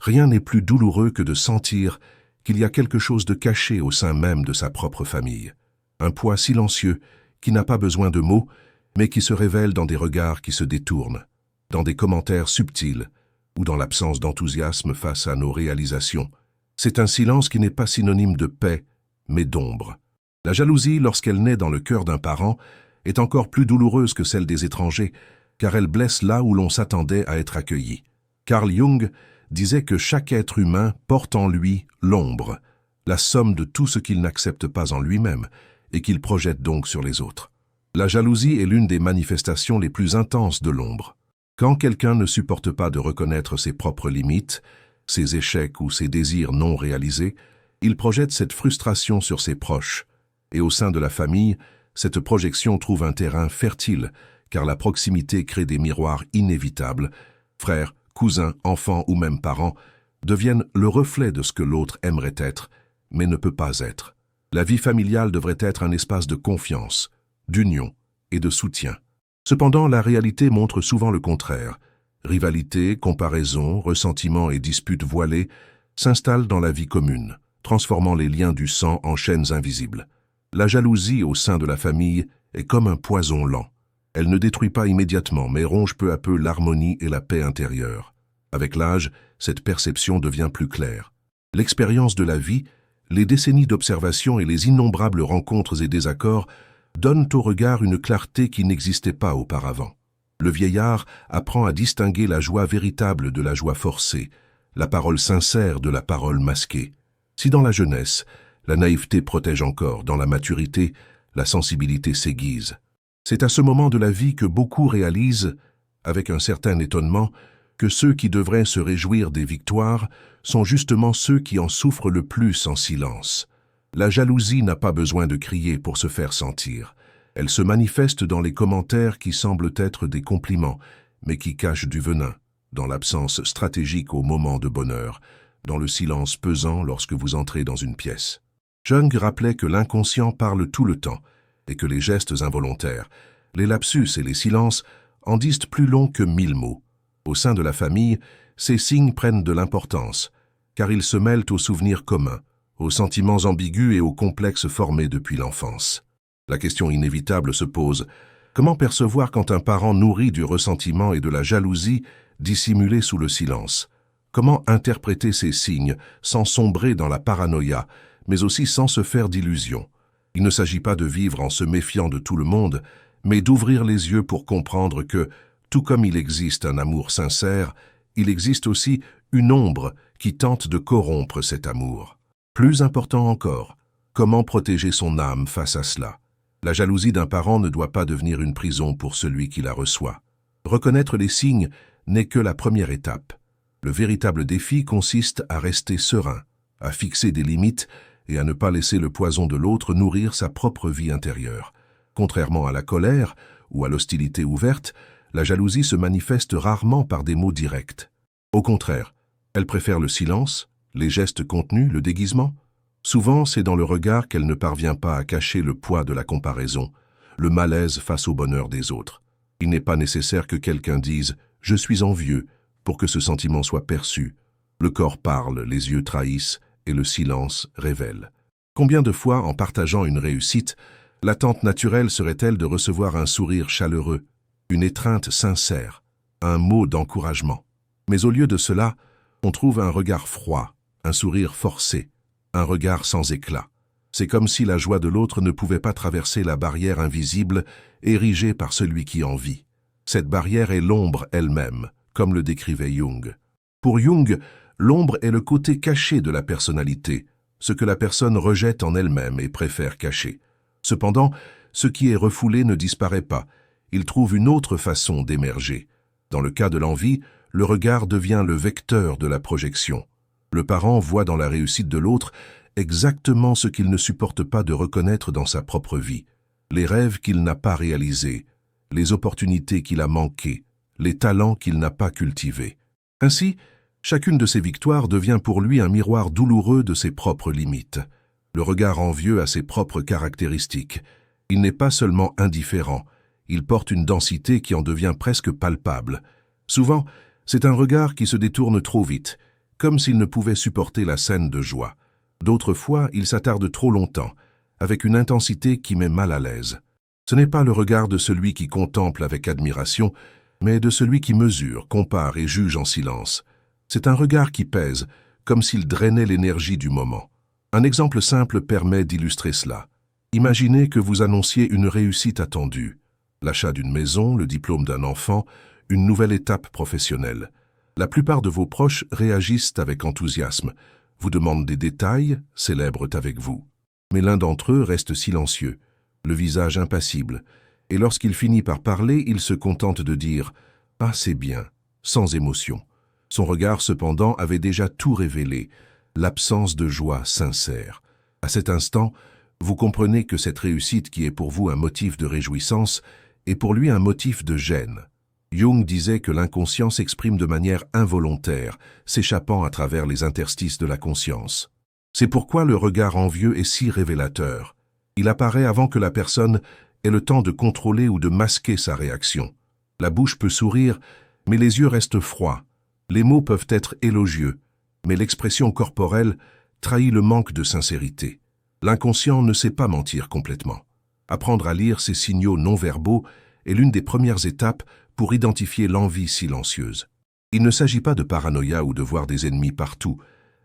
Rien n'est plus douloureux que de sentir qu'il y a quelque chose de caché au sein même de sa propre famille. Un poids silencieux qui n'a pas besoin de mots, mais qui se révèle dans des regards qui se détournent, dans des commentaires subtils ou dans l'absence d'enthousiasme face à nos réalisations. C'est un silence qui n'est pas synonyme de paix, mais d'ombre. La jalousie, lorsqu'elle naît dans le cœur d'un parent, est encore plus douloureuse que celle des étrangers, car elle blesse là où l'on s'attendait à être accueilli. Carl Jung disait que chaque être humain porte en lui l'ombre, la somme de tout ce qu'il n'accepte pas en lui-même et qu'il projette donc sur les autres. La jalousie est l'une des manifestations les plus intenses de l'ombre. Quand quelqu'un ne supporte pas de reconnaître ses propres limites, ses échecs ou ses désirs non réalisés, il projette cette frustration sur ses proches. Et au sein de la famille, cette projection trouve un terrain fertile, car la proximité crée des miroirs inévitables. Frères, cousins, enfants ou même parents deviennent le reflet de ce que l'autre aimerait être, mais ne peut pas être. La vie familiale devrait être un espace de confiance, d'union et de soutien. Cependant, la réalité montre souvent le contraire. Rivalité, comparaison, ressentiment et disputes voilées s'installent dans la vie commune, transformant les liens du sang en chaînes invisibles. La jalousie au sein de la famille est comme un poison lent. Elle ne détruit pas immédiatement, mais ronge peu à peu l'harmonie et la paix intérieure. Avec l'âge, cette perception devient plus claire. L'expérience de la vie, les décennies d'observation et les innombrables rencontres et désaccords donnent au regard une clarté qui n'existait pas auparavant. Le vieillard apprend à distinguer la joie véritable de la joie forcée, la parole sincère de la parole masquée. Si dans la jeunesse, la naïveté protège encore, dans la maturité, la sensibilité s'aiguise. C'est à ce moment de la vie que beaucoup réalisent, avec un certain étonnement, que ceux qui devraient se réjouir des victoires sont justement ceux qui en souffrent le plus en silence. La jalousie n'a pas besoin de crier pour se faire sentir. Elle se manifeste dans les commentaires qui semblent être des compliments, mais qui cachent du venin, dans l'absence stratégique au moment de bonheur, dans le silence pesant lorsque vous entrez dans une pièce. Jung rappelait que l'inconscient parle tout le temps, et que les gestes involontaires, les lapsus et les silences en disent plus long que 1000 mots. Au sein de la famille, ces signes prennent de l'importance, car ils se mêlent aux souvenirs communs, aux sentiments ambigus et aux complexes formés depuis l'enfance. La question inévitable se pose: comment percevoir quand un parent nourrit du ressentiment et de la jalousie dissimulés sous le silence? Comment interpréter ces signes sans sombrer dans la paranoïa, mais aussi sans se faire d'illusions? Il ne s'agit pas de vivre en se méfiant de tout le monde, mais d'ouvrir les yeux pour comprendre que, tout comme il existe un amour sincère, il existe aussi une ombre qui tente de corrompre cet amour. Plus important encore, comment protéger son âme face à cela? La jalousie d'un parent ne doit pas devenir une prison pour celui qui la reçoit. Reconnaître les signes n'est que la première étape. Le véritable défi consiste à rester serein, à fixer des limites et à ne pas laisser le poison de l'autre nourrir sa propre vie intérieure. Contrairement à la colère ou à l'hostilité ouverte, la jalousie se manifeste rarement par des mots directs. Au contraire, elle préfère le silence, les gestes contenus, le déguisement. Souvent, c'est dans le regard qu'elle ne parvient pas à cacher le poids de la comparaison, le malaise face au bonheur des autres. Il n'est pas nécessaire que quelqu'un dise « je suis envieux » pour que ce sentiment soit perçu. Le corps parle, les yeux trahissent et le silence révèle. Combien de fois, en partageant une réussite, l'attente naturelle serait-elle de recevoir un sourire chaleureux, une étreinte sincère, un mot d'encouragement? Mais au lieu de cela, on trouve un regard froid, un sourire forcé, un regard sans éclat. C'est comme si la joie de l'autre ne pouvait pas traverser la barrière invisible érigée par celui qui en vit. Cette barrière est l'ombre elle-même, comme le décrivait Jung. Pour Jung, l'ombre est le côté caché de la personnalité, ce que la personne rejette en elle-même et préfère cacher. Cependant, ce qui est refoulé ne disparaît pas, il trouve une autre façon d'émerger. Dans le cas de l'envie, le regard devient le vecteur de la projection. Le parent voit dans la réussite de l'autre exactement ce qu'il ne supporte pas de reconnaître dans sa propre vie, les rêves qu'il n'a pas réalisés, les opportunités qu'il a manquées, les talents qu'il n'a pas cultivés. Ainsi, chacune de ces victoires devient pour lui un miroir douloureux de ses propres limites. Le regard envieux a ses propres caractéristiques. Il n'est pas seulement indifférent, il porte une densité qui en devient presque palpable. Souvent, c'est un regard qui se détourne trop vite, comme s'il ne pouvait supporter la scène de joie. D'autres fois, il s'attarde trop longtemps, avec une intensité qui met mal à l'aise. Ce n'est pas le regard de celui qui contemple avec admiration, mais de celui qui mesure, compare et juge en silence. C'est un regard qui pèse, comme s'il drainait l'énergie du moment. Un exemple simple permet d'illustrer cela. Imaginez que vous annonciez une réussite attendue. L'achat d'une maison, le diplôme d'un enfant, une nouvelle étape professionnelle. La plupart de vos proches réagissent avec enthousiasme, vous demandent des détails, célèbrent avec vous. Mais l'un d'entre eux reste silencieux, le visage impassible, et lorsqu'il finit par parler, il se contente de dire « Ah, c'est bien », sans émotion. Son regard, cependant, avait déjà tout révélé, l'absence de joie sincère. À cet instant, vous comprenez que cette réussite qui est pour vous un motif de réjouissance est pour lui un motif de gêne. Jung disait que l'inconscient s'exprime de manière involontaire, s'échappant à travers les interstices de la conscience. C'est pourquoi le regard envieux est si révélateur. Il apparaît avant que la personne ait le temps de contrôler ou de masquer sa réaction. La bouche peut sourire, mais les yeux restent froids. Les mots peuvent être élogieux, mais l'expression corporelle trahit le manque de sincérité. L'inconscient ne sait pas mentir complètement. Apprendre à lire ces signaux non-verbaux est l'une des premières étapes pour identifier l'envie silencieuse. Il ne s'agit pas de paranoïa ou de voir des ennemis partout,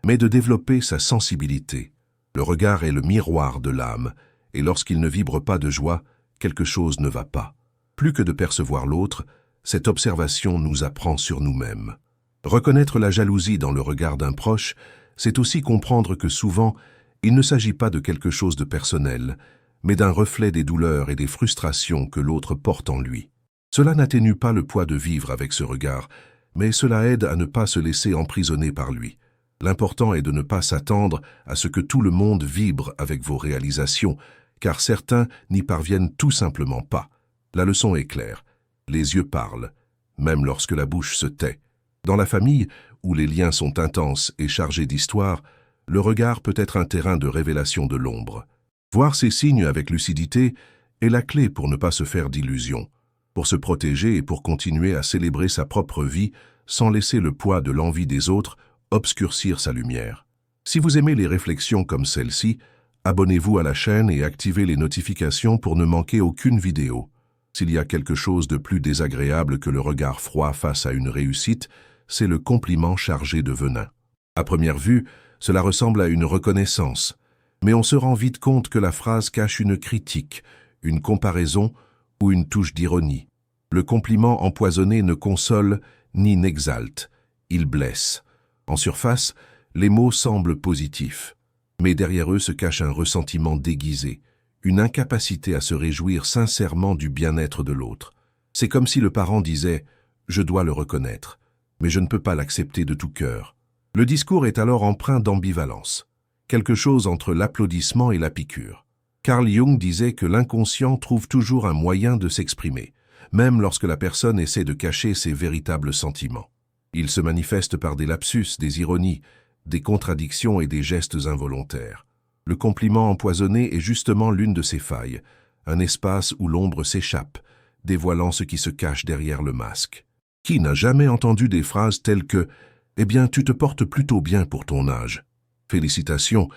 mais de développer sa sensibilité. Le regard est le miroir de l'âme, et lorsqu'il ne vibre pas de joie, quelque chose ne va pas. Plus que de percevoir l'autre, cette observation nous apprend sur nous-mêmes. Reconnaître la jalousie dans le regard d'un proche, c'est aussi comprendre que souvent, il ne s'agit pas de quelque chose de personnel, mais d'un reflet des douleurs et des frustrations que l'autre porte en lui. Cela n'atténue pas le poids de vivre avec ce regard, mais cela aide à ne pas se laisser emprisonner par lui. L'important est de ne pas s'attendre à ce que tout le monde vibre avec vos réalisations, car certains n'y parviennent tout simplement pas. La leçon est claire. Les yeux parlent, même lorsque la bouche se tait. Dans la famille, où les liens sont intenses et chargés d'histoire, le regard peut être un terrain de révélation de l'ombre. Voir ces signes avec lucidité est la clé pour ne pas se faire d'illusions, pour se protéger et pour continuer à célébrer sa propre vie sans laisser le poids de l'envie des autres obscurcir sa lumière. Si vous aimez les réflexions comme celle-ci, abonnez-vous à la chaîne et activez les notifications pour ne manquer aucune vidéo. S'il y a quelque chose de plus désagréable que le regard froid face à une réussite, c'est le compliment chargé de venin. À première vue, cela ressemble à une reconnaissance, mais on se rend vite compte que la phrase cache une critique, une comparaison ou une touche d'ironie. Le compliment empoisonné ne console ni n'exalte, il blesse. En surface, les mots semblent positifs, mais derrière eux se cache un ressentiment déguisé, une incapacité à se réjouir sincèrement du bien-être de l'autre. C'est comme si le parent disait « Je dois le reconnaître, mais je ne peux pas l'accepter de tout cœur ». Le discours est alors empreint d'ambivalence, quelque chose entre l'applaudissement et la piqûre. Carl Jung disait que l'inconscient trouve toujours un moyen de s'exprimer, même lorsque la personne essaie de cacher ses véritables sentiments. Il se manifeste par des lapsus, des ironies, des contradictions et des gestes involontaires. Le compliment empoisonné est justement l'une de ces failles, un espace où l'ombre s'échappe, dévoilant ce qui se cache derrière le masque. Qui n'a jamais entendu des phrases telles que « Eh bien, tu te portes plutôt bien pour ton âge. Félicitations,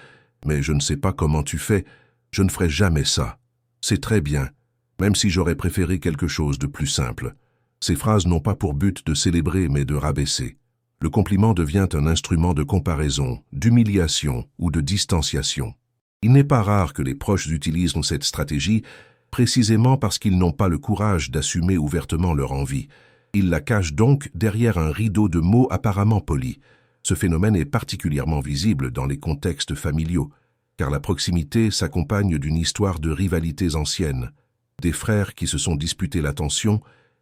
mais je ne sais pas comment tu fais, je ne ferai jamais ça. C'est très bien, même si j'aurais préféré quelque chose de plus simple. » Ces phrases n'ont pas pour but de célébrer mais de rabaisser. Le compliment devient un instrument de comparaison, d'humiliation ou de distanciation. Il n'est pas rare que les proches utilisent cette stratégie précisément parce qu'ils n'ont pas le courage d'assumer ouvertement leur envie. Ils la cachent donc derrière un rideau de mots apparemment polis. Ce phénomène est particulièrement visible dans les contextes familiaux, car la proximité s'accompagne d'une histoire de rivalités anciennes, des frères qui se sont disputés l'attention,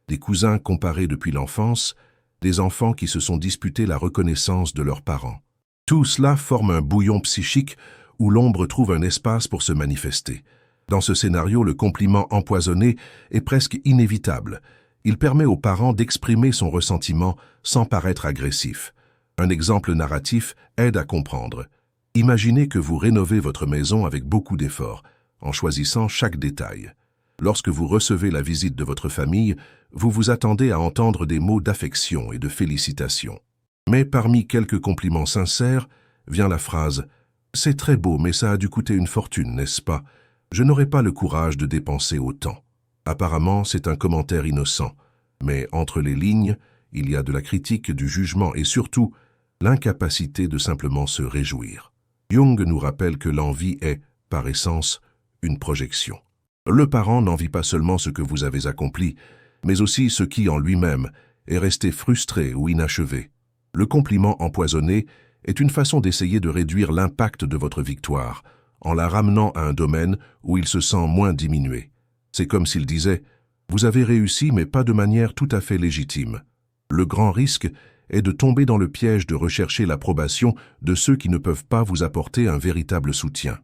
des cousins comparés depuis l'enfance, des enfants qui se sont disputés la reconnaissance de leurs parents. Tout cela forme un bouillon psychique où l'ombre trouve un espace pour se manifester. Dans ce scénario, le compliment empoisonné est presque inévitable. Il permet aux parents d'exprimer son ressentiment sans paraître agressif. Un exemple narratif aide à comprendre. Imaginez que vous rénovez votre maison avec beaucoup d'efforts, en choisissant chaque détail. Lorsque vous recevez la visite de votre famille, vous vous attendez à entendre des mots d'affection et de félicitations. Mais parmi quelques compliments sincères, vient la phrase « C'est très beau, mais ça a dû coûter une fortune, n'est-ce pas? Je n'aurais pas le courage de dépenser autant. » Apparemment, c'est un commentaire innocent, mais entre les lignes, il y a de la critique, du jugement et surtout l'incapacité de simplement se réjouir. Jung nous rappelle que l'envie est, par essence, une projection. Le parent n'envie pas seulement ce que vous avez accompli, mais aussi ce qui, en lui-même, est resté frustré ou inachevé. Le compliment empoisonné est une façon d'essayer de réduire l'impact de votre victoire, en la ramenant à un domaine où il se sent moins diminué. C'est comme s'il disait « Vous avez réussi, mais pas de manière tout à fait légitime. » Le grand risque est de tomber dans le piège de rechercher l'approbation de ceux qui ne peuvent pas vous apporter un véritable soutien.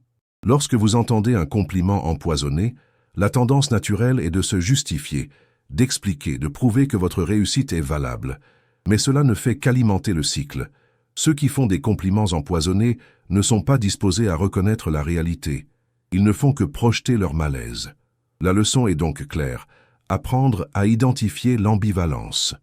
Lorsque vous entendez un compliment empoisonné, la tendance naturelle est de se justifier, d'expliquer, de prouver que votre réussite est valable. Mais cela ne fait qu'alimenter le cycle. Ceux qui font des compliments empoisonnés ne sont pas disposés à reconnaître la réalité. Ils ne font que projeter leur malaise. La leçon est donc claire, apprendre à identifier l'ambivalence.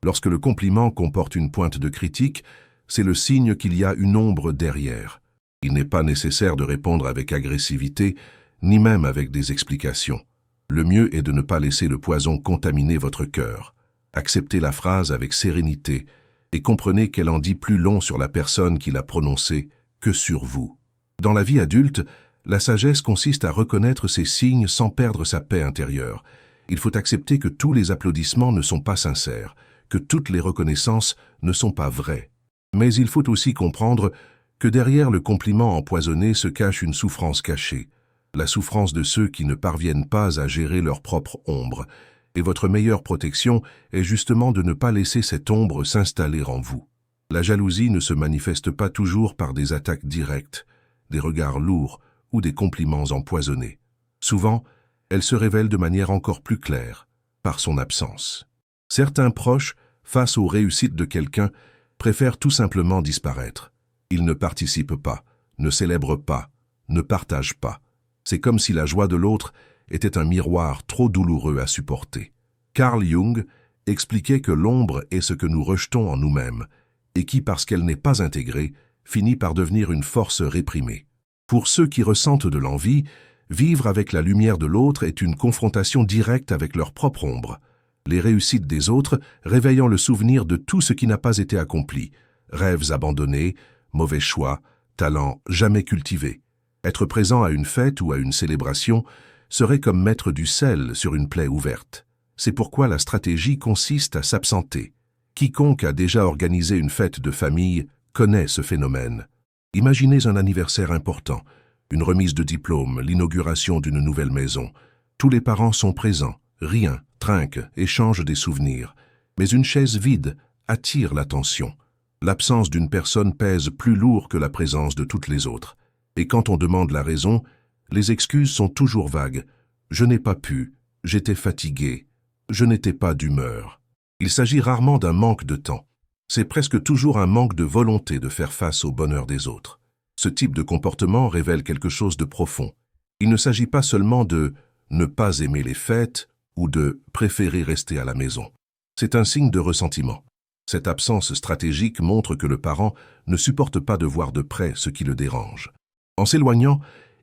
Lorsque le compliment comporte une pointe de critique, c'est le signe qu'il y a une ombre derrière. Il n'est pas nécessaire de répondre avec agressivité, ni même avec des explications. Le mieux est de ne pas laisser le poison contaminer votre cœur. Acceptez la phrase avec sérénité et comprenez qu'elle en dit plus long sur la personne qui l'a prononcée que sur vous. Dans la vie adulte, la sagesse consiste à reconnaître ces signes sans perdre sa paix intérieure. Il faut accepter que tous les applaudissements ne sont pas sincères, que toutes les reconnaissances ne sont pas vraies. Mais il faut aussi comprendre que derrière le compliment empoisonné se cache une souffrance cachée, la souffrance de ceux qui ne parviennent pas à gérer leur propre ombre. Et votre meilleure protection est justement de ne pas laisser cette ombre s'installer en vous. La jalousie ne se manifeste pas toujours par des attaques directes, des regards lourds ou des compliments empoisonnés. Souvent, elle se révèle de manière encore plus claire, par son absence. Certains proches, face aux réussites de quelqu'un, préfèrent tout simplement disparaître. Ils ne participent pas, ne célèbrent pas, ne partagent pas. C'est comme si la joie de l'autre était un miroir trop douloureux à supporter. Carl Jung expliquait que l'ombre est ce que nous rejetons en nous-mêmes, et qui, parce qu'elle n'est pas intégrée, finit par devenir une force réprimée. Pour ceux qui ressentent de l'envie, vivre avec la lumière de l'autre est une confrontation directe avec leur propre ombre. Les réussites des autres réveillant le souvenir de tout ce qui n'a pas été accompli, rêves abandonnés, mauvais choix, talents jamais cultivés. Être présent à une fête ou à une célébration serait comme mettre du sel sur une plaie ouverte. C'est pourquoi la stratégie consiste à s'absenter. Quiconque a déjà organisé une fête de famille connaît ce phénomène. Imaginez un anniversaire important, une remise de diplôme, l'inauguration d'une nouvelle maison. Tous les parents sont présents, rient, trinquent, échangent des souvenirs. Mais une chaise vide attire l'attention. L'absence d'une personne pèse plus lourd que la présence de toutes les autres. Et quand on demande la raison, les excuses sont toujours vagues. Je n'ai pas pu, j'étais fatigué, je n'étais pas d'humeur. Il s'agit rarement d'un manque de temps. C'est presque toujours un manque de volonté de faire face au bonheur des autres. Ce type de comportement révèle quelque chose de profond. Il ne s'agit pas seulement de ne pas aimer les fêtes ou de préférer rester à la maison. C'est un signe de ressentiment. Cette absence stratégique montre que le parent ne supporte pas de voir de près ce qui le dérange. En s'éloignant,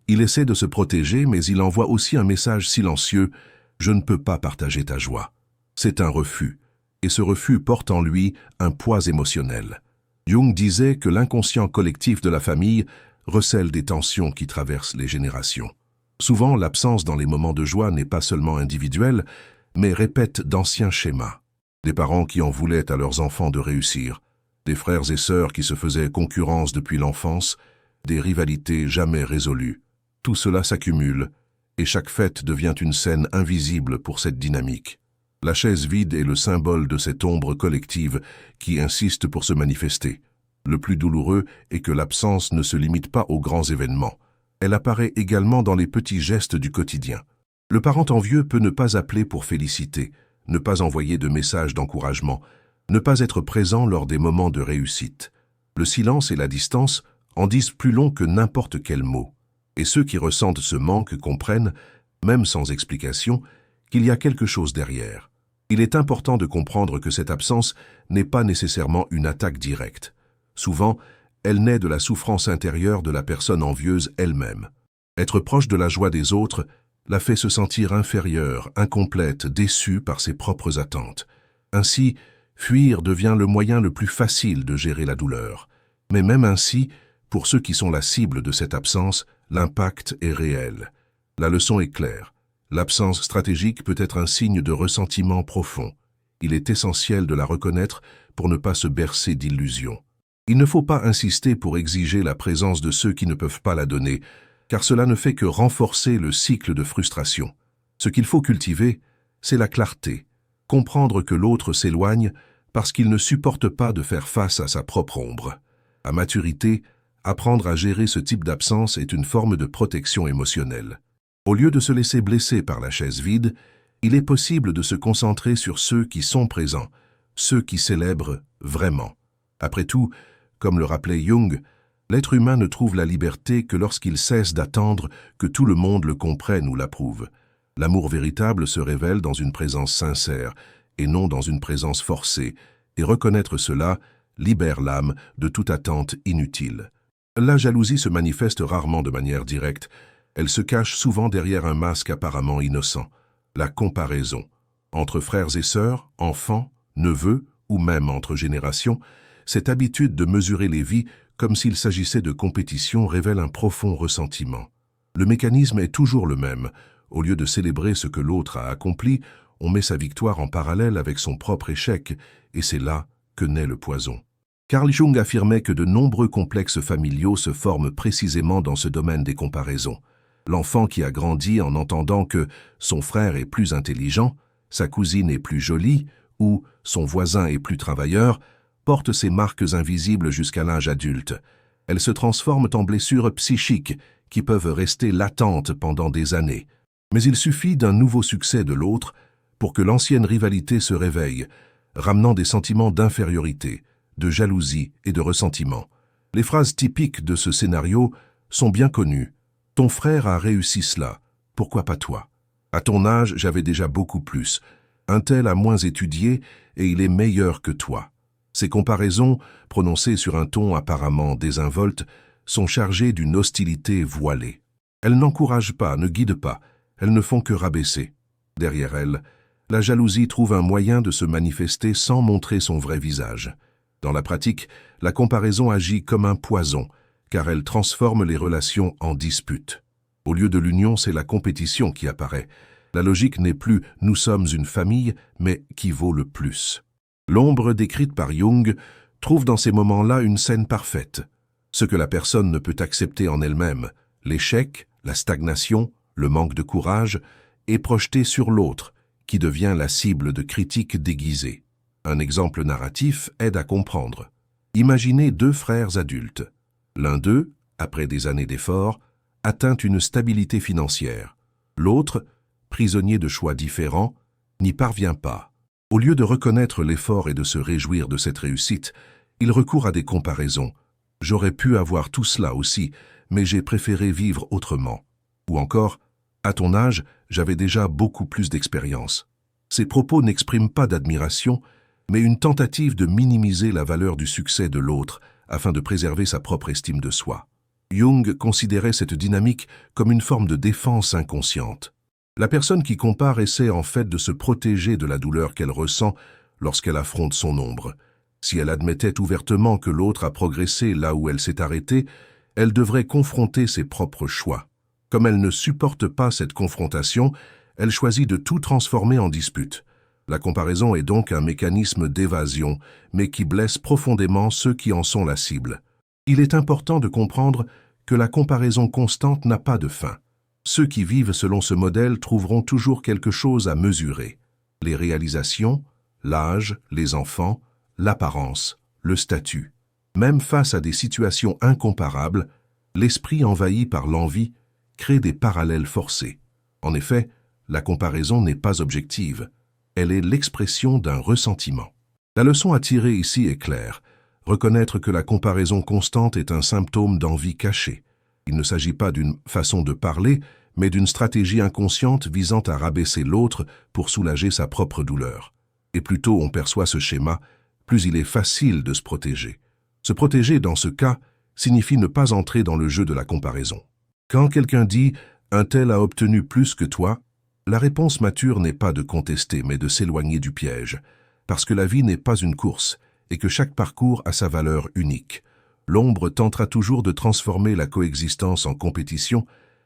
il essaie de se protéger, mais il envoie aussi un message silencieux « Je ne peux pas partager ta joie ». C'est un refus, et ce refus porte en lui un poids émotionnel. Jung disait que l'inconscient collectif de la famille recèle des tensions qui traversent les générations. Souvent, l'absence dans les moments de joie n'est pas seulement individuelle, mais répète d'anciens schémas. Des parents qui en voulaient à leurs enfants de réussir, des frères et sœurs qui se faisaient concurrence depuis l'enfance, des rivalités jamais résolues. Tout cela s'accumule, et chaque fête devient une scène invisible pour cette dynamique. La chaise vide est le symbole de cette ombre collective qui insiste pour se manifester. Le plus douloureux est que l'absence ne se limite pas aux grands événements. Elle apparaît également dans les petits gestes du quotidien. Le parent envieux peut ne pas appeler pour féliciter, ne pas envoyer de messages d'encouragement, ne pas être présent lors des moments de réussite. Le silence et la distance en disent plus long que n'importe quel mot. Et ceux qui ressentent ce manque comprennent, même sans explication, qu'il y a quelque chose derrière. Il est important de comprendre que cette absence n'est pas nécessairement une attaque directe. Souvent, elle naît de la souffrance intérieure de la personne envieuse elle-même. Être proche de la joie des autres la fait se sentir inférieure, incomplète, déçue par ses propres attentes. Ainsi, fuir devient le moyen le plus facile de gérer la douleur. Mais même ainsi, pour ceux qui sont la cible de cette absence, l'impact est réel. La leçon est claire. L'absence stratégique peut être un signe de ressentiment profond. Il est essentiel de la reconnaître pour ne pas se bercer d'illusions. Il ne faut pas insister pour exiger la présence de ceux qui ne peuvent pas la donner, car cela ne fait que renforcer le cycle de frustration. Ce qu'il faut cultiver, c'est la clarté, comprendre que l'autre s'éloigne parce qu'il ne supporte pas de faire face à sa propre ombre. À maturité, apprendre à gérer ce type d'absence est une forme de protection émotionnelle. Au lieu de se laisser blesser par la chaise vide, il est possible de se concentrer sur ceux qui sont présents, ceux qui célèbrent vraiment. Après tout, comme le rappelait Jung, l'être humain ne trouve la liberté que lorsqu'il cesse d'attendre que tout le monde le comprenne ou l'approuve. L'amour véritable se révèle dans une présence sincère et non dans une présence forcée, et reconnaître cela libère l'âme de toute attente inutile. La jalousie se manifeste rarement de manière directe. Elle se cache souvent derrière un masque apparemment innocent. La comparaison. Entre frères et sœurs, enfants, neveux ou même entre générations, cette habitude de mesurer les vies comme s'il s'agissait de compétition révèle un profond ressentiment. Le mécanisme est toujours le même. Au lieu de célébrer ce que l'autre a accompli, on met sa victoire en parallèle avec son propre échec, et c'est là que naît le poison. Carl Jung affirmait que de nombreux complexes familiaux se forment précisément dans ce domaine des comparaisons. L'enfant qui a grandi en entendant que son frère est plus intelligent, sa cousine est plus jolie ou son voisin est plus travailleur, porte ces marques invisibles jusqu'à l'âge adulte. Elles se transforment en blessures psychiques qui peuvent rester latentes pendant des années. Mais il suffit d'un nouveau succès de l'autre pour que l'ancienne rivalité se réveille, ramenant des sentiments d'infériorité, de jalousie et de ressentiment. Les phrases typiques de ce scénario sont bien connues. « Ton frère a réussi cela, pourquoi pas toi ? À ton âge, j'avais déjà beaucoup plus. Un tel a moins étudié et il est meilleur que toi. » Ces comparaisons, prononcées sur un ton apparemment désinvolte, sont chargées d'une hostilité voilée. Elles n'encouragent pas, ne guident pas, elles ne font que rabaisser. Derrière elles, la jalousie trouve un moyen de se manifester sans montrer son vrai visage. Dans la pratique, la comparaison agit comme un poison, car elle transforme les relations en disputes. Au lieu de l'union, c'est la compétition qui apparaît. La logique n'est plus « nous sommes une famille », mais « qui vaut le plus ». L'ombre décrite par Jung trouve dans ces moments-là une scène parfaite. Ce que la personne ne peut accepter en elle-même, l'échec, la stagnation, le manque de courage, est projeté sur l'autre, qui devient la cible de critiques déguisées. Un exemple narratif aide à comprendre. Imaginez deux frères adultes. L'un d'eux, après des années d'efforts, atteint une stabilité financière. L'autre, prisonnier de choix différents, n'y parvient pas. Au lieu de reconnaître l'effort et de se réjouir de cette réussite, il recourt à des comparaisons. « J'aurais pu avoir tout cela aussi, mais j'ai préféré vivre autrement. » Ou encore, « À ton âge, j'avais déjà beaucoup plus d'expérience. » Ces propos n'expriment pas d'admiration, mais une tentative de minimiser la valeur du succès de l'autre afin de préserver sa propre estime de soi. Jung considérait cette dynamique comme une forme de défense inconsciente. La personne qui compare essaie en fait de se protéger de la douleur qu'elle ressent lorsqu'elle affronte son ombre. Si elle admettait ouvertement que l'autre a progressé là où elle s'est arrêtée, elle devrait confronter ses propres choix. Comme elle ne supporte pas cette confrontation, elle choisit de tout transformer en dispute. La comparaison est donc un mécanisme d'évasion, mais qui blesse profondément ceux qui en sont la cible. Il est important de comprendre que la comparaison constante n'a pas de fin. Ceux qui vivent selon ce modèle trouveront toujours quelque chose à mesurer. Les réalisations, l'âge, les enfants, l'apparence, le statut. Même face à des situations incomparables, l'esprit envahi par l'envie crée des parallèles forcés. En effet, la comparaison n'est pas objective. Elle est l'expression d'un ressentiment. La leçon à tirer ici est claire. Reconnaître que la comparaison constante est un symptôme d'envie cachée. Il ne s'agit pas d'une façon de parler, mais d'une stratégie inconsciente visant à rabaisser l'autre pour soulager sa propre douleur. Et plus tôt on perçoit ce schéma, plus il est facile de se protéger. Se protéger, dans ce cas, signifie ne pas entrer dans le jeu de la comparaison. Quand quelqu'un dit « un tel a obtenu plus que toi », la réponse mature n'est pas de contester, mais de s'éloigner du piège, parce que la vie n'est pas une course et que chaque parcours a sa valeur unique. L'ombre tentera toujours de transformer la coexistence en compétition,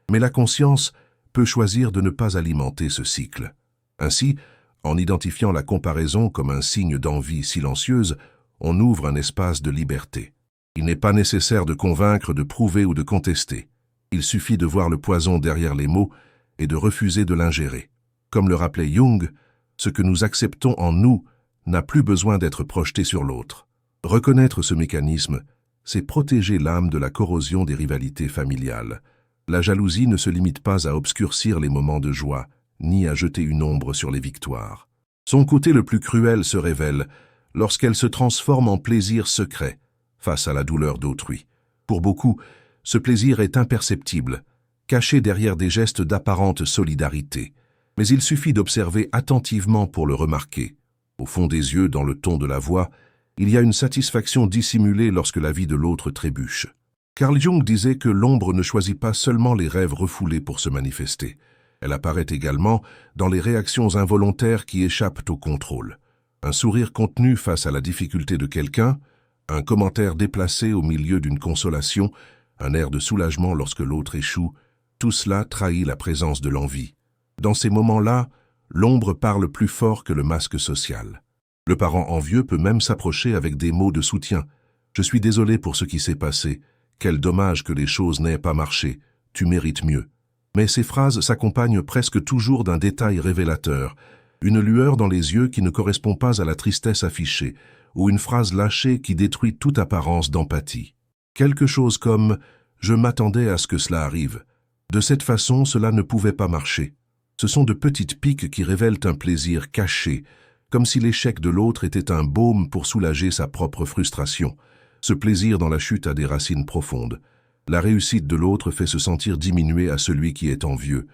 mais la conscience peut choisir de ne pas alimenter ce cycle. Ainsi, en identifiant la comparaison comme un signe d'envie silencieuse, on ouvre un espace de liberté. Il n'est pas nécessaire de convaincre, de prouver ou de contester. Il suffit de voir le poison derrière les mots et de refuser de l'ingérer. Comme le rappelait Jung, ce que nous acceptons en nous n'a plus besoin d'être projeté sur l'autre. Reconnaître ce mécanisme, c'est protéger l'âme de la corrosion des rivalités familiales. La jalousie ne se limite pas à obscurcir les moments de joie, ni à jeter une ombre sur les victoires. Son côté le plus cruel se révèle lorsqu'elle se transforme en plaisir secret face à la douleur d'autrui. Pour beaucoup, ce plaisir est imperceptible, caché derrière des gestes d'apparente solidarité. Mais il suffit d'observer attentivement pour le remarquer. Au fond des yeux, dans le ton de la voix, il y a une satisfaction dissimulée lorsque la vie de l'autre trébuche. Carl Jung disait que l'ombre ne choisit pas seulement les rêves refoulés pour se manifester. Elle apparaît également dans les réactions involontaires qui échappent au contrôle. Un sourire contenu face à la difficulté de quelqu'un, un commentaire déplacé au milieu d'une consolation, un air de soulagement lorsque l'autre échoue, tout cela trahit la présence de l'envie. Dans ces moments-là, l'ombre parle plus fort que le masque social. Le parent envieux peut même s'approcher avec des mots de soutien. « Je suis désolé pour ce qui s'est passé. Quel dommage que les choses n'aient pas marché. Tu mérites mieux. » Mais ces phrases s'accompagnent presque toujours d'un détail révélateur, une lueur dans les yeux qui ne correspond pas à la tristesse affichée, ou une phrase lâchée qui détruit toute apparence d'empathie. Quelque chose comme « Je m'attendais à ce que cela arrive. De cette façon, cela ne pouvait pas marcher. » Ce sont de petites piques qui révèlent un plaisir caché, comme si l'échec de l'autre était un baume pour soulager sa propre frustration. Ce plaisir dans la chute a des racines profondes. La réussite de l'autre fait se sentir diminué à celui qui est envieux.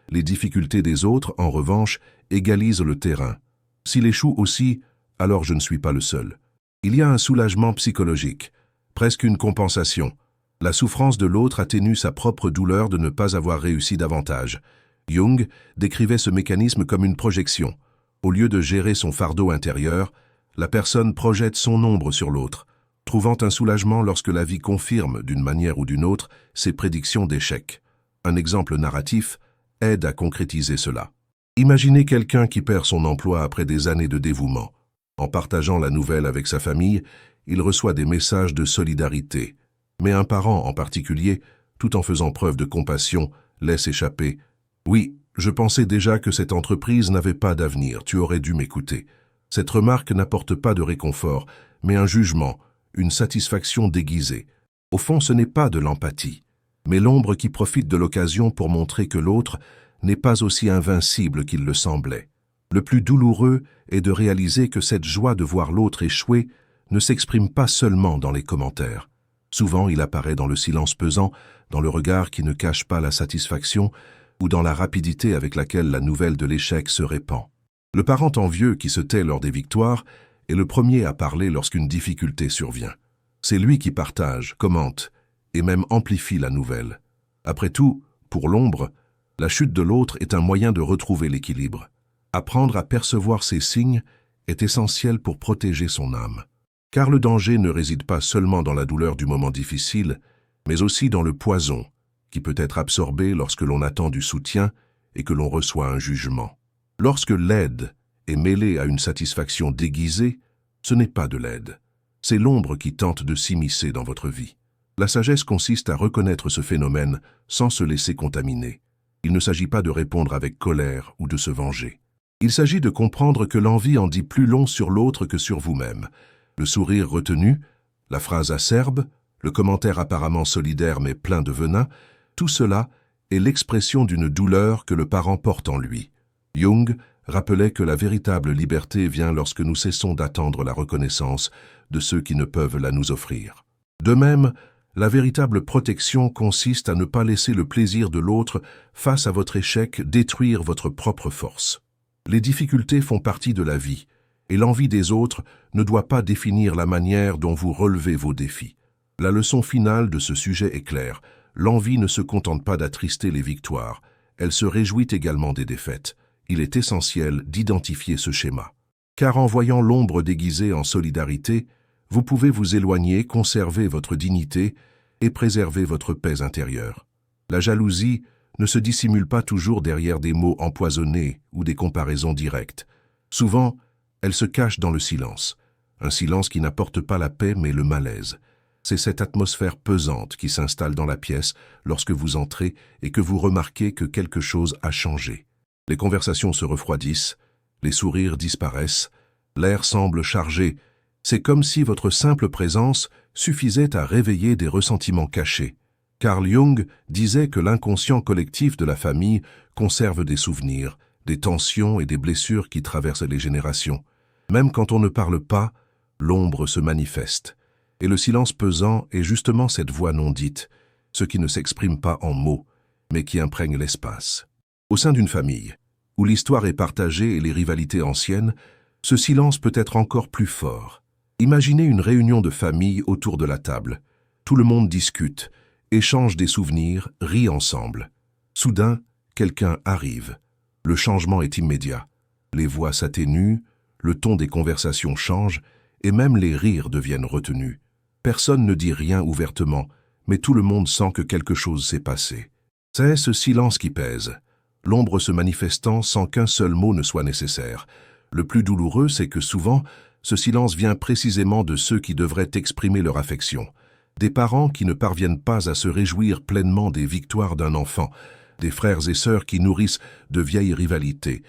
Les difficultés des autres, en revanche, égalisent le terrain. S'il échoue aussi, alors je ne suis pas le seul. Il y a un soulagement psychologique, presque une compensation. La souffrance de l'autre atténue sa propre douleur de ne pas avoir réussi davantage. Jung décrivait ce mécanisme comme une projection. Au lieu de gérer son fardeau intérieur, la personne projette son ombre sur l'autre, trouvant un soulagement lorsque la vie confirme, d'une manière ou d'une autre, ses prédictions d'échec. Un exemple narratif aide à concrétiser cela. Imaginez quelqu'un qui perd son emploi après des années de dévouement. En partageant la nouvelle avec sa famille, il reçoit des messages de solidarité. Mais un parent en particulier, tout en faisant preuve de compassion, laisse échapper « Oui, je pensais déjà que cette entreprise n'avait pas d'avenir, tu aurais dû m'écouter. » Cette remarque n'apporte pas de réconfort, mais un jugement, une satisfaction déguisée. Au fond, ce n'est pas de l'empathie, mais l'ombre qui profite de l'occasion pour montrer que l'autre n'est pas aussi invincible qu'il le semblait. Le plus douloureux est de réaliser que cette joie de voir l'autre échouer ne s'exprime pas seulement dans les commentaires. Souvent, il apparaît dans le silence pesant, dans le regard qui ne cache pas la satisfaction, ou dans la rapidité avec laquelle la nouvelle de l'échec se répand. Le parent envieux qui se tait lors des victoires est le premier à parler lorsqu'une difficulté survient. C'est lui qui partage, commente et même amplifie la nouvelle. Après tout, pour l'ombre, la chute de l'autre est un moyen de retrouver l'équilibre. Apprendre à percevoir ces signes est essentiel pour protéger son âme. Car le danger ne réside pas seulement dans la douleur du moment difficile, mais aussi dans le poison, qui peut être absorbé lorsque l'on attend du soutien et que l'on reçoit un jugement. Lorsque l'aide est mêlée à une satisfaction déguisée, ce n'est pas de l'aide. C'est l'ombre qui tente de s'immiscer dans votre vie. La sagesse consiste à reconnaître ce phénomène sans se laisser contaminer. Il ne s'agit pas de répondre avec colère ou de se venger. Il s'agit de comprendre que l'envie en dit plus long sur l'autre que sur vous-même. Le sourire retenu, la phrase acerbe, le commentaire apparemment solidaire mais plein de venin, tout cela est l'expression d'une douleur que le parent porte en lui. Jung rappelait que la véritable liberté vient lorsque nous cessons d'attendre la reconnaissance de ceux qui ne peuvent la nous offrir. De même, La véritable protection consiste à ne pas laisser le plaisir de l'autre face à votre échec détruire votre propre force. Les difficultés font partie de la vie, et l'envie des autres ne doit pas définir la manière dont vous relevez vos défis. La leçon finale de ce sujet est claire. L'envie ne se contente pas d'attrister les victoires, elle se réjouit également des défaites. Il est essentiel d'identifier ce schéma. Car en voyant l'ombre déguisée en solidarité, vous pouvez vous éloigner, conserver votre dignité et préserver votre paix intérieure. La jalousie ne se dissimule pas toujours derrière des mots empoisonnés ou des comparaisons directes. Souvent, elle se cache dans le silence. Un silence qui n'apporte pas la paix mais le malaise. C'est cette atmosphère pesante qui s'installe dans la pièce lorsque vous entrez et que vous remarquez que quelque chose a changé. Les conversations se refroidissent, les sourires disparaissent, l'air semble chargé. C'est comme si votre simple présence suffisait à réveiller des ressentiments cachés. Carl Jung disait que l'inconscient collectif de la famille conserve des souvenirs, des tensions et des blessures qui traversent les générations. Même quand on ne parle pas, l'ombre se manifeste. Et le silence pesant est justement cette voix non dite, ce qui ne s'exprime pas en mots, mais qui imprègne l'espace. Au sein d'une famille, où l'histoire est partagée et les rivalités anciennes, ce silence peut être encore plus fort. Imaginez une réunion de famille autour de la table. Tout le monde discute, échange des souvenirs, rit ensemble. Soudain, quelqu'un arrive. Le changement est immédiat. Les voix s'atténuent, le ton des conversations change, et même les rires deviennent retenus. Personne ne dit rien ouvertement, mais tout le monde sent que quelque chose s'est passé. C'est ce silence qui pèse, l'ombre se manifestant sans qu'un seul mot ne soit nécessaire. Le plus douloureux, c'est que souvent, ce silence vient précisément de ceux qui devraient exprimer leur affection. Des parents qui ne parviennent pas à se réjouir pleinement des victoires d'un enfant, des frères et sœurs qui nourrissent de vieilles rivalités,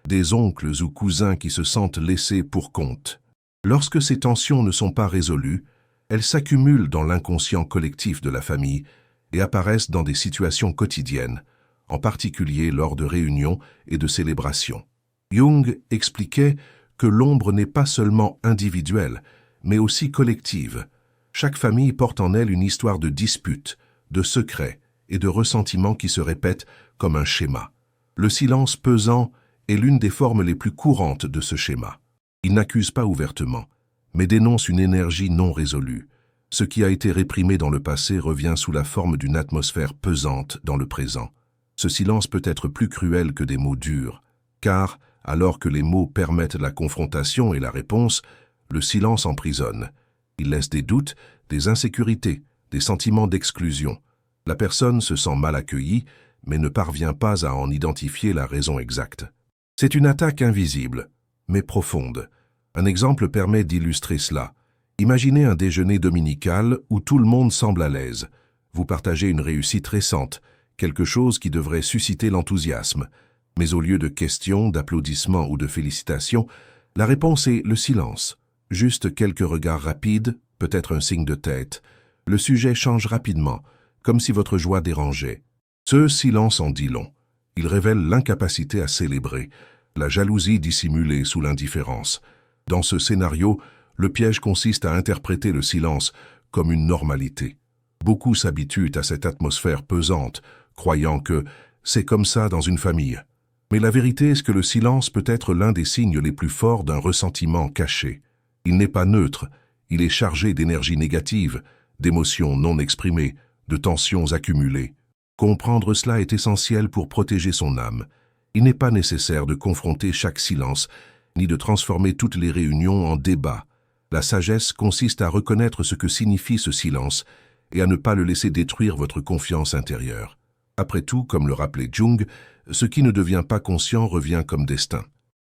des oncles ou cousins qui se sentent laissés pour compte. Lorsque ces tensions ne sont pas résolues, elles s'accumulent dans l'inconscient collectif de la famille et apparaissent dans des situations quotidiennes, en particulier lors de réunions et de célébrations. Jung expliquait que l'ombre n'est pas seulement individuelle, mais aussi collective. Chaque famille porte en elle une histoire de disputes, de secrets et de ressentiments qui se répètent comme un schéma. Le silence pesant est l'une des formes les plus courantes de ce schéma. Il n'accuse pas ouvertement, mais dénonce une énergie non résolue. Ce qui a été réprimé dans le passé revient sous la forme d'une atmosphère pesante dans le présent. Ce silence peut être plus cruel que des mots durs, car, alors que les mots permettent la confrontation et la réponse, le silence emprisonne. Il laisse des doutes, des insécurités, des sentiments d'exclusion. La personne se sent mal accueillie, mais ne parvient pas à en identifier la raison exacte. C'est une attaque invisible, mais profonde. Un exemple permet d'illustrer cela. Imaginez un déjeuner dominical où tout le monde semble à l'aise. Vous partagez une réussite récente, quelque chose qui devrait susciter l'enthousiasme. Mais au lieu de questions, d'applaudissements ou de félicitations, la réponse est le silence. Juste quelques regards rapides, peut-être un signe de tête. Le sujet change rapidement, comme si votre joie dérangeait. Ce silence en dit long. Il révèle l'incapacité à célébrer, la jalousie dissimulée sous l'indifférence. Dans ce scénario, le piège consiste à interpréter le silence comme une normalité. Beaucoup s'habituent à cette atmosphère pesante, croyant que c'est comme ça dans une famille. Mais la vérité est que le silence peut être l'un des signes les plus forts d'un ressentiment caché. Il n'est pas neutre, il est chargé d'énergie négative, d'émotions non exprimées, de tensions accumulées. Comprendre cela est essentiel pour protéger son âme. Il n'est pas nécessaire de confronter chaque silence, ni de transformer toutes les réunions en débat. La sagesse consiste à reconnaître ce que signifie ce silence et à ne pas le laisser détruire votre confiance intérieure. Après tout, comme le rappelait Jung, ce qui ne devient pas conscient revient comme destin.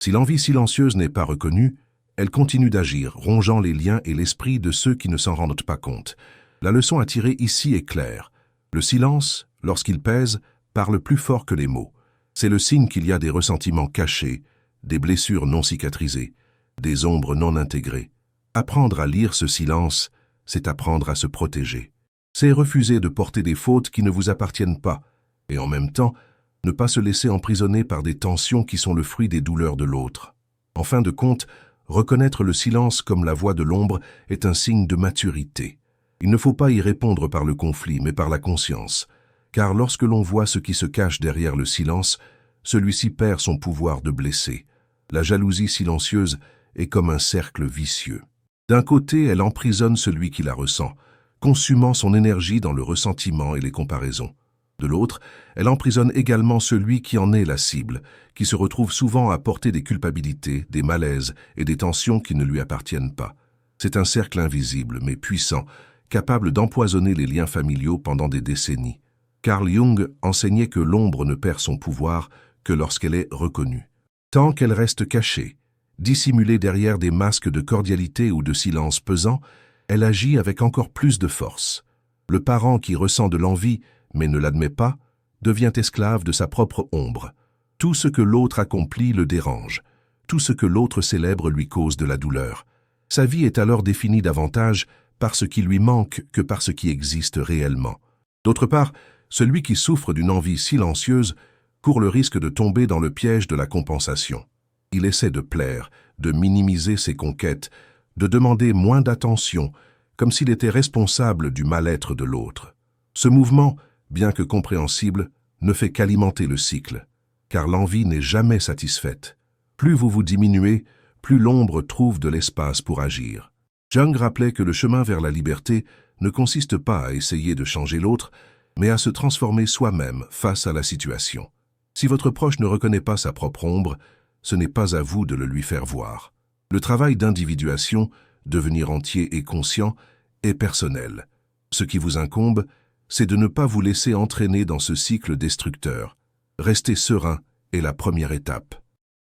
Si l'envie silencieuse n'est pas reconnue, elle continue d'agir, rongeant les liens et l'esprit de ceux qui ne s'en rendent pas compte. La leçon à tirer ici est claire. Le silence, lorsqu'il pèse, parle plus fort que les mots. C'est le signe qu'il y a des ressentiments cachés, des blessures non cicatrisées, des ombres non intégrées. Apprendre à lire ce silence, c'est apprendre à se protéger. C'est refuser de porter des fautes qui ne vous appartiennent pas, et en même temps, ne pas se laisser emprisonner par des tensions qui sont le fruit des douleurs de l'autre. En fin de compte, reconnaître le silence comme la voix de l'ombre est un signe de maturité. Il ne faut pas y répondre par le conflit, mais par la conscience. Car lorsque l'on voit ce qui se cache derrière le silence, celui-ci perd son pouvoir de blesser. La jalousie silencieuse est comme un cercle vicieux. D'un côté, elle emprisonne celui qui la ressent, consumant son énergie dans le ressentiment et les comparaisons. De l'autre, elle emprisonne également celui qui en est la cible, qui se retrouve souvent à porter des culpabilités, des malaises et des tensions qui ne lui appartiennent pas. C'est un cercle invisible, mais puissant, capable d'empoisonner les liens familiaux pendant des décennies. Carl Jung enseignait que l'ombre ne perd son pouvoir que lorsqu'elle est reconnue. Tant qu'elle reste cachée, dissimulée derrière des masques de cordialité ou de silence pesant, elle agit avec encore plus de force. Le parent qui ressent de l'envie, mais ne l'admet pas, devient esclave de sa propre ombre. Tout ce que l'autre accomplit le dérange. Tout ce que l'autre célèbre lui cause de la douleur. Sa vie est alors définie davantage par ce qui lui manque que par ce qui existe réellement. D'autre part, celui qui souffre d'une envie silencieuse court le risque de tomber dans le piège de la compensation. Il essaie de plaire, de minimiser ses conquêtes, de demander moins d'attention, comme s'il était responsable du mal-être de l'autre. Ce mouvement, bien que compréhensible, ne fait qu'alimenter le cycle, car l'envie n'est jamais satisfaite. Plus vous vous diminuez, plus l'ombre trouve de l'espace pour agir. Jung rappelait que le chemin vers la liberté ne consiste pas à essayer de changer l'autre, mais à se transformer soi-même face à la situation. Si votre proche ne reconnaît pas sa propre ombre, ce n'est pas à vous de le lui faire voir. Le travail d'individuation, devenir entier et conscient, est personnel. Ce qui vous incombe, c'est de ne pas vous laisser entraîner dans ce cycle destructeur. Rester serein est la première étape.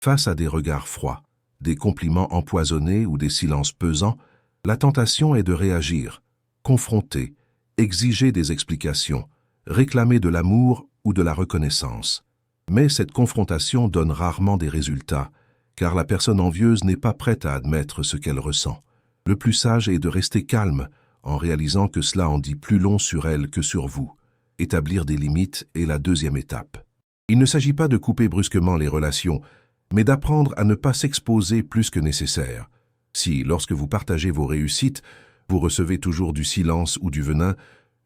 Face à des regards froids, des compliments empoisonnés ou des silences pesants, la tentation est de réagir, confronter, exiger des explications, réclamer de l'amour ou de la reconnaissance. Mais cette confrontation donne rarement des résultats, car la personne envieuse n'est pas prête à admettre ce qu'elle ressent. Le plus sage est de rester calme, en réalisant que cela en dit plus long sur elle que sur vous. Établir des limites est la deuxième étape. Il ne s'agit pas de couper brusquement les relations, mais d'apprendre à ne pas s'exposer plus que nécessaire. Si, lorsque vous partagez vos réussites, vous recevez toujours du silence ou du venin,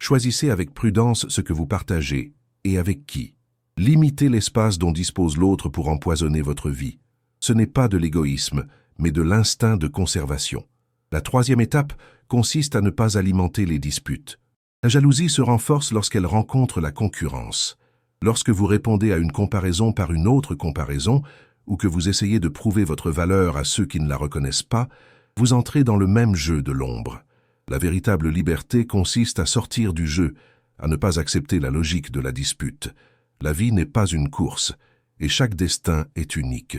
choisissez avec prudence ce que vous partagez et avec qui. Limitez l'espace dont dispose l'autre pour empoisonner votre vie. Ce n'est pas de l'égoïsme, mais de l'instinct de conservation. La troisième étape consiste à ne pas alimenter les disputes. La jalousie se renforce lorsqu'elle rencontre la concurrence. Lorsque vous répondez à une comparaison par une autre comparaison, ou que vous essayez de prouver votre valeur à ceux qui ne la reconnaissent pas, vous entrez dans le même jeu de l'ombre. La véritable liberté consiste à sortir du jeu, à ne pas accepter la logique de la dispute. La vie n'est pas une course, et chaque destin est unique.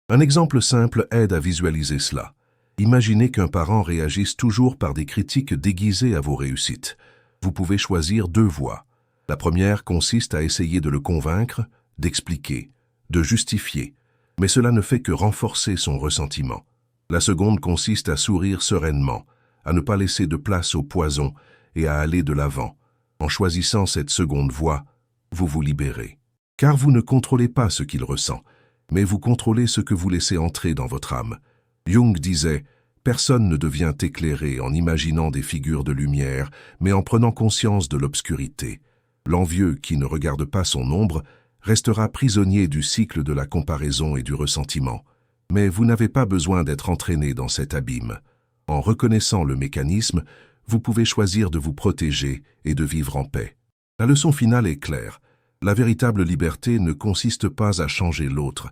Un exemple simple aide à visualiser cela. Imaginez qu'un parent réagisse toujours par des critiques déguisées à vos réussites. Vous pouvez choisir deux voies. La première consiste à essayer de le convaincre, d'expliquer, de justifier, mais cela ne fait que renforcer son ressentiment. La seconde consiste à sourire sereinement, à ne pas laisser de place au poison et à aller de l'avant. En choisissant cette seconde voie, vous vous libérez. Car vous ne contrôlez pas ce qu'il ressent, mais vous contrôlez ce que vous laissez entrer dans votre âme. Jung disait « Personne ne devient éclairé en imaginant des figures de lumière, mais en prenant conscience de l'obscurité. L'envieux qui ne regarde pas son ombre restera prisonnier du cycle de la comparaison et du ressentiment. Mais vous n'avez pas besoin d'être entraîné dans cet abîme. En reconnaissant le mécanisme, vous pouvez choisir de vous protéger et de vivre en paix. La leçon finale est claire. La véritable liberté ne consiste pas à changer l'autre,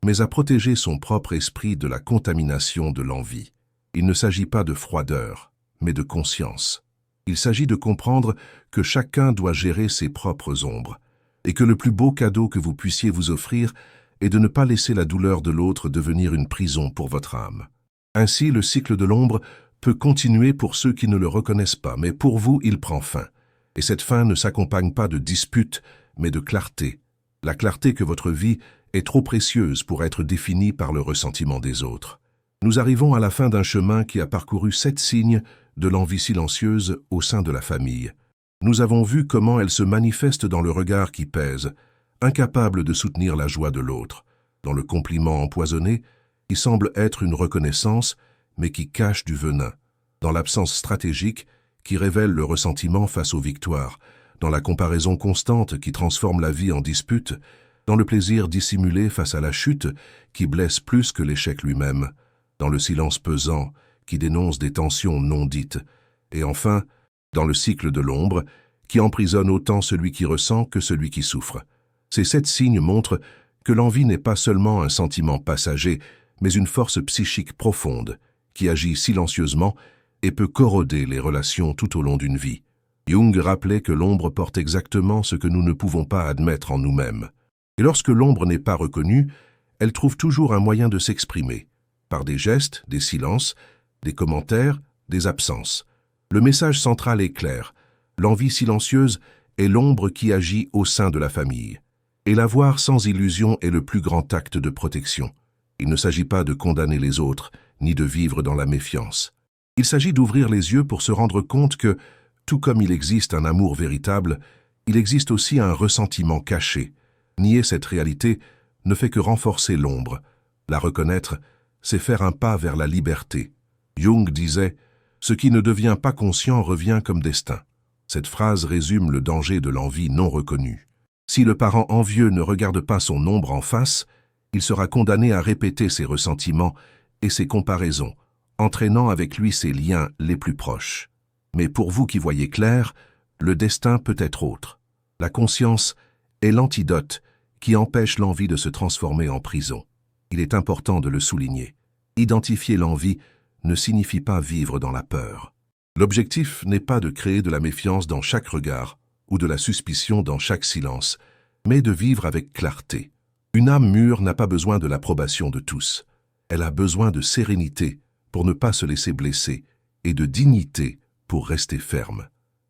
mais à protéger son propre esprit de la contamination de l'envie. Il ne s'agit pas de froideur, mais de conscience. Il s'agit de comprendre que chacun doit gérer ses propres ombres, et que le plus beau cadeau que vous puissiez vous offrir est de ne pas laisser la douleur de l'autre devenir une prison pour votre âme. Ainsi, le cycle de l'ombre peut continuer pour ceux qui ne le reconnaissent pas, mais pour vous, il prend fin. Et cette fin ne s'accompagne pas de disputes, mais de clarté. La clarté que votre vie est trop précieuse pour être définie par le ressentiment des autres. Nous arrivons à la fin d'un chemin qui a parcouru 7 signes de l'envie silencieuse au sein de la famille. Nous avons vu comment elle se manifeste dans le regard qui pèse, incapable de soutenir la joie de l'autre, dans le compliment empoisonné, qui semble être une reconnaissance, mais qui cache du venin, dans l'absence stratégique, qui révèle le ressentiment face aux victoires, dans la comparaison constante qui transforme la vie en dispute, dans le plaisir dissimulé face à la chute qui blesse plus que l'échec lui-même, dans le silence pesant qui dénonce des tensions non dites, et enfin, dans le cycle de l'ombre qui emprisonne autant celui qui ressent que celui qui souffre. Ces 7 signes montrent que l'envie n'est pas seulement un sentiment passager, mais une force psychique profonde qui agit silencieusement et peut corroder les relations tout au long d'une vie. Jung rappelait que l'ombre porte exactement ce que nous ne pouvons pas admettre en nous-mêmes. Et lorsque l'ombre n'est pas reconnue, elle trouve toujours un moyen de s'exprimer, par des gestes, des silences, des commentaires, des absences. Le message central est clair. L'envie silencieuse est l'ombre qui agit au sein de la famille. Et la voir sans illusion est le plus grand acte de protection. Il ne s'agit pas de condamner les autres, ni de vivre dans la méfiance. Il s'agit d'ouvrir les yeux pour se rendre compte que, tout comme il existe un amour véritable, il existe aussi un ressentiment caché. Nier cette réalité ne fait que renforcer l'ombre. La reconnaître, c'est faire un pas vers la liberté. Jung disait « Ce qui ne devient pas conscient revient comme destin ». Cette phrase résume le danger de l'envie non reconnue. Si le parent envieux ne regarde pas son ombre en face, il sera condamné à répéter ses ressentiments et ses comparaisons, entraînant avec lui ses liens les plus proches. Mais pour vous qui voyez clair, le destin peut être autre. La conscience est l'antidote qui empêche l'envie de se transformer en prison. Il est important de le souligner. Identifier l'envie ne signifie pas vivre dans la peur. L'objectif n'est pas de créer de la méfiance dans chaque regard ou de la suspicion dans chaque silence, mais de vivre avec clarté. Une âme mûre n'a pas besoin de l'approbation de tous. Elle a besoin de sérénité pour ne pas se laisser blesser et de dignité pour rester ferme,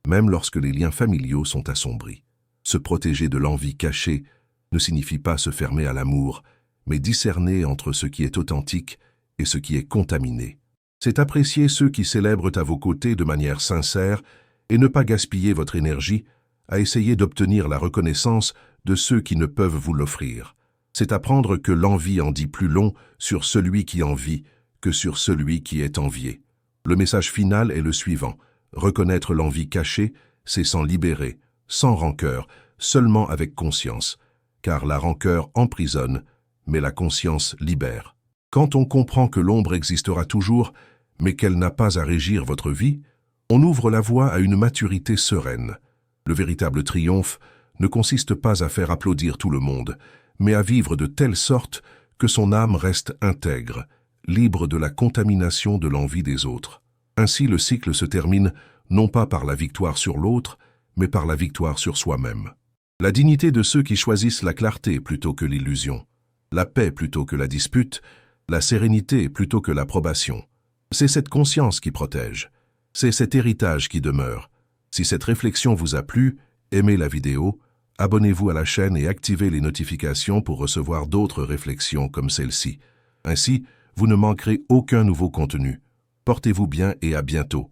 même lorsque les liens familiaux sont assombris. Se protéger de l'envie cachée ne signifie pas se fermer à l'amour, mais discerner entre ce qui est authentique et ce qui est contaminé. C'est apprécier ceux qui célèbrent à vos côtés de manière sincère et ne pas gaspiller votre énergie à essayer d'obtenir la reconnaissance de ceux qui ne peuvent vous l'offrir. C'est apprendre que l'envie en dit plus long sur celui qui envie que sur celui qui est envié. Le message final est le suivant. Reconnaître l'envie cachée, c'est s'en libérer, sans rancœur, seulement avec conscience, car la rancœur emprisonne, mais la conscience libère. Quand on comprend que l'ombre existera toujours, mais qu'elle n'a pas à régir votre vie, on ouvre la voie à une maturité sereine. Le véritable triomphe ne consiste pas à faire applaudir tout le monde, mais à vivre de telle sorte que son âme reste intègre, libre de la contamination de l'envie des autres. Ainsi le cycle se termine non pas par la victoire sur l'autre, mais par la victoire sur soi-même. La dignité de ceux qui choisissent la clarté plutôt que l'illusion, la paix plutôt que la dispute, la sérénité plutôt que l'approbation. C'est cette conscience qui protège. C'est cet héritage qui demeure. Si cette réflexion vous a plu, aimez la vidéo, abonnez-vous à la chaîne et activez les notifications pour recevoir d'autres réflexions comme celle-ci. Ainsi, vous ne manquerez aucun nouveau contenu. Portez-vous bien et à bientôt.